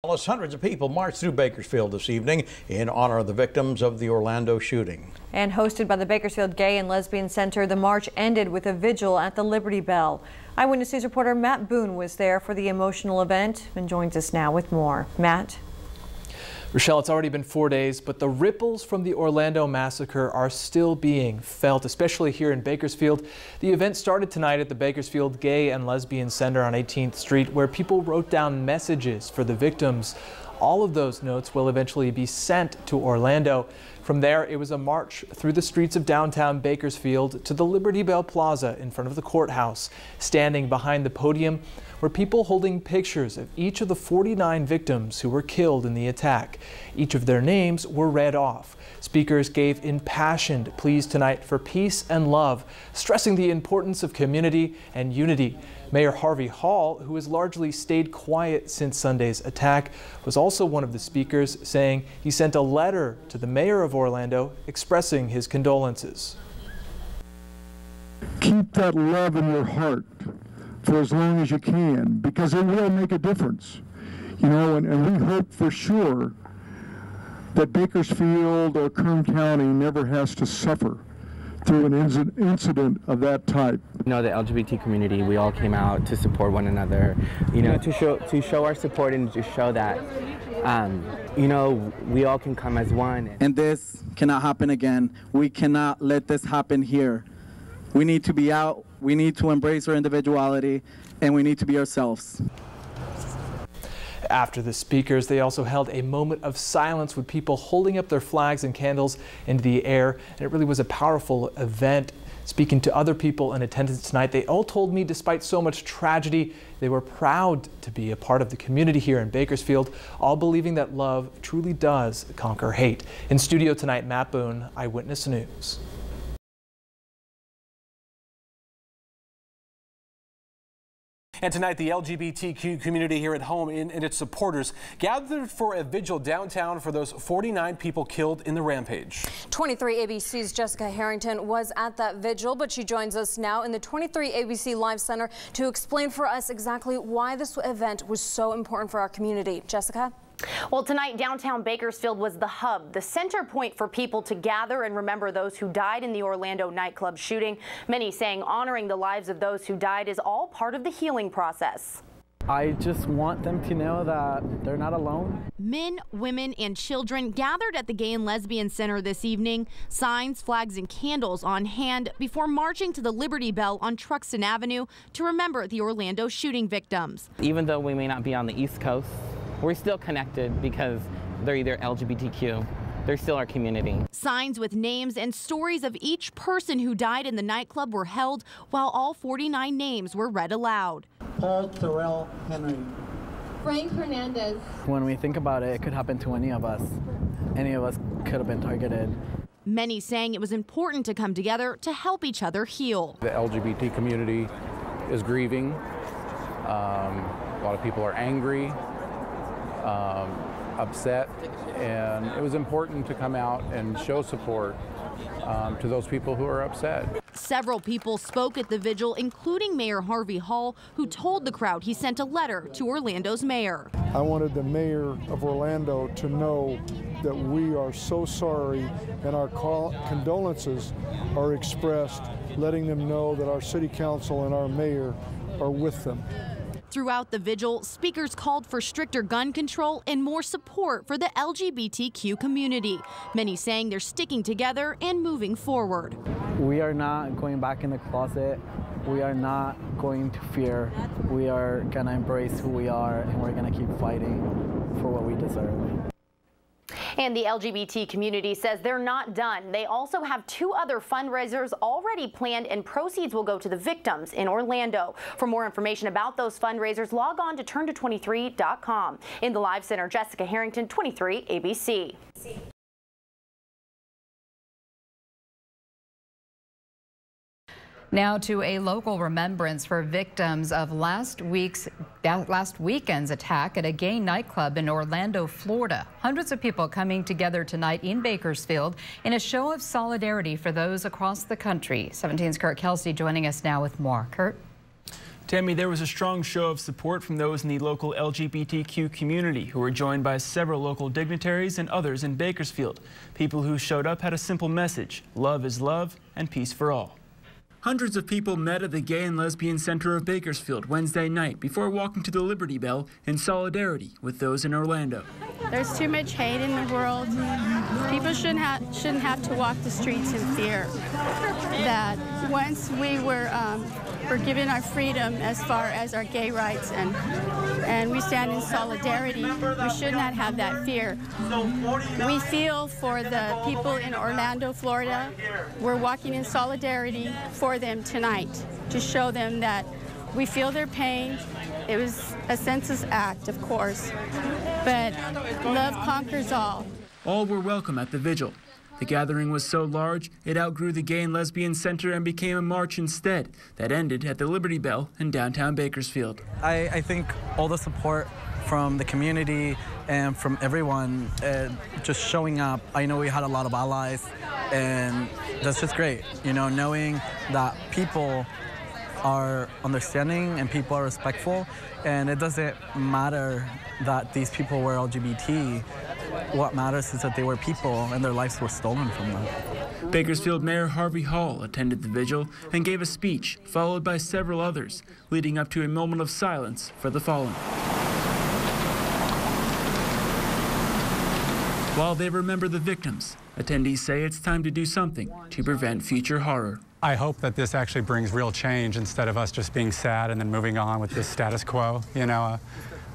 Hundreds of people marched through Bakersfield this evening in honor of the victims of the Orlando shooting. And hosted by the Bakersfield Gay and Lesbian Center, the march ended with a vigil at the Liberty Bell. Eyewitness News reporter Matt Boone was there for the emotional event and joins us now with more. Matt? Rochelle, it's already been 4 days, but the ripples from the Orlando massacre are still being felt, especially here in Bakersfield. The event started tonight at the Bakersfield Gay and Lesbian Center on 18th Street, where people wrote down messages for the victims. All of those notes will eventually be sent to Orlando. From there, it was a march through the streets of downtown Bakersfield to the Liberty Bell Plaza in front of the courthouse. Standing behind the podium were people holding pictures of each of the 49 victims who were killed in the attack. Each of their names were read off. Speakers gave impassioned pleas tonight for peace and love, stressing the importance of community and unity. Mayor Harvey Hall, who has largely stayed quiet since Sunday's attack, was also one of the speakers, saying he sent a letter to the mayor of Orlando expressing his condolences. Keep that love in your heart for as long as you can, because it will make a difference. You know, and we hope for sure that Bakersfield or Kern County never has to suffer through an incident of that type. You know, the LGBT community, we all came out to support one another, you know, to show our support and to show that, you know, we all can come as one. And this cannot happen again. We cannot let this happen here. We need to be out, we need to embrace our individuality, and we need to be ourselves. After the speakers, they also held a moment of silence with people holding up their flags and candles into the air. And it really was a powerful event. Speaking to other people in attendance tonight, they all told me despite so much tragedy, they were proud to be a part of the community here in Bakersfield, all believing that love truly does conquer hate. In studio tonight, Matt Boone, Eyewitness News. And tonight, the LGBTQ community here at home and its supporters gathered for a vigil downtown for those 49 people killed in the rampage. 23 ABC's Jessica Harrington was at that vigil, but she joins us now in the 23 ABC Live Center to explain for us exactly why this event was so important for our community. Jessica? Well, tonight, downtown Bakersfield was the hub, the center point for people to gather and remember those who died in the Orlando nightclub shooting. Many saying honoring the lives of those who died is all part of the healing process. I just want them to know that they're not alone. Men, women, and children gathered at the Gay and Lesbian Center this evening, signs, flags, and candles on hand before marching to the Liberty Bell on Truxtun Avenue to remember the Orlando shooting victims. Even though we may not be on the East Coast, we're still connected because they're either LGBTQ. They're still our community. Signs with names and stories of each person who died in the nightclub were held while all 49 names were read aloud. Paul Terrell Henry. Frank Hernandez. When we think about it, it could happen to any of us. Any of us could have been targeted. Many saying it was important to come together to help each other heal. The LGBT community is grieving. A lot of people are angry. Upset, and it was important to come out and show support to those people who are upset. Several people spoke at the vigil, including Mayor Harvey Hall, who told the crowd he sent a letter to Orlando's mayor. I wanted the mayor of Orlando to know that we are so sorry, and our condolences are expressed, letting them know that our city council and our mayor are with them. Throughout the vigil, speakers called for stricter gun control and more support for the LGBTQ community. Many saying they're sticking together and moving forward. We are not going back in the closet. We are not going to fear. We are going to embrace who we are, and we're going to keep fighting for what we deserve. And the LGBT community says they're not done. They also have 2 other fundraisers already planned, and proceeds will go to the victims in Orlando. For more information about those fundraisers, log on to turnto23.com. In the Live Center, Jessica Harrington, 23 ABC. Now to a local remembrance for victims of last weekend's attack at a gay nightclub in Orlando, Florida. Hundreds of people coming together tonight in Bakersfield in a show of solidarity for those across the country. 17's Kurt Kelsey joining us now with more. Kurt? Tammy, there was a strong show of support from those in the local LGBTQ community who were joined by several local dignitaries and others in Bakersfield. People who showed up had a simple message: love is love and peace for all. Hundreds of people met at the Gay and Lesbian Center of Bakersfield Wednesday night before walking to the Liberty Bell in solidarity with those in Orlando. There's too much hate in the world. People shouldn't have to walk the streets in fear. That once we were given our freedom as far as our gay rights and we stand in solidarity, we should not have that fear. We feel for the people in Orlando, Florida. We're walking in solidarity for them tonight to show them that we feel their pain. It was a senseless act, of course, but love conquers all. All were welcome at the vigil. The gathering was so large, it outgrew the Gay and Lesbian Center and became a march instead that ended at the Liberty Bell in downtown Bakersfield. I think all the support from the community and from everyone just showing up. I know we had a lot of allies, and that's just great. You know, knowing that people are understanding and people are respectful, and it doesn't matter that these people were LGBT. What matters is that they were people and their lives were stolen from them. Bakersfield Mayor Harvey Hall attended the vigil and gave a speech, followed by several others, leading up to a moment of silence for the fallen. While they remember the victims, attendees say it's time to do something to prevent future horror. I hope that this actually brings real change instead of us just being sad and then moving on with this status quo. You know,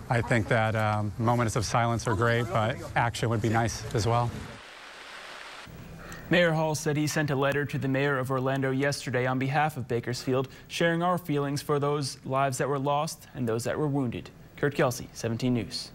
I think that moments of silence are great, but action would be nice as well. Mayor Hall said he sent a letter to the mayor of Orlando yesterday on behalf of Bakersfield, sharing our feelings for those lives that were lost and those that were wounded. Kurt Kelsey, 17 News.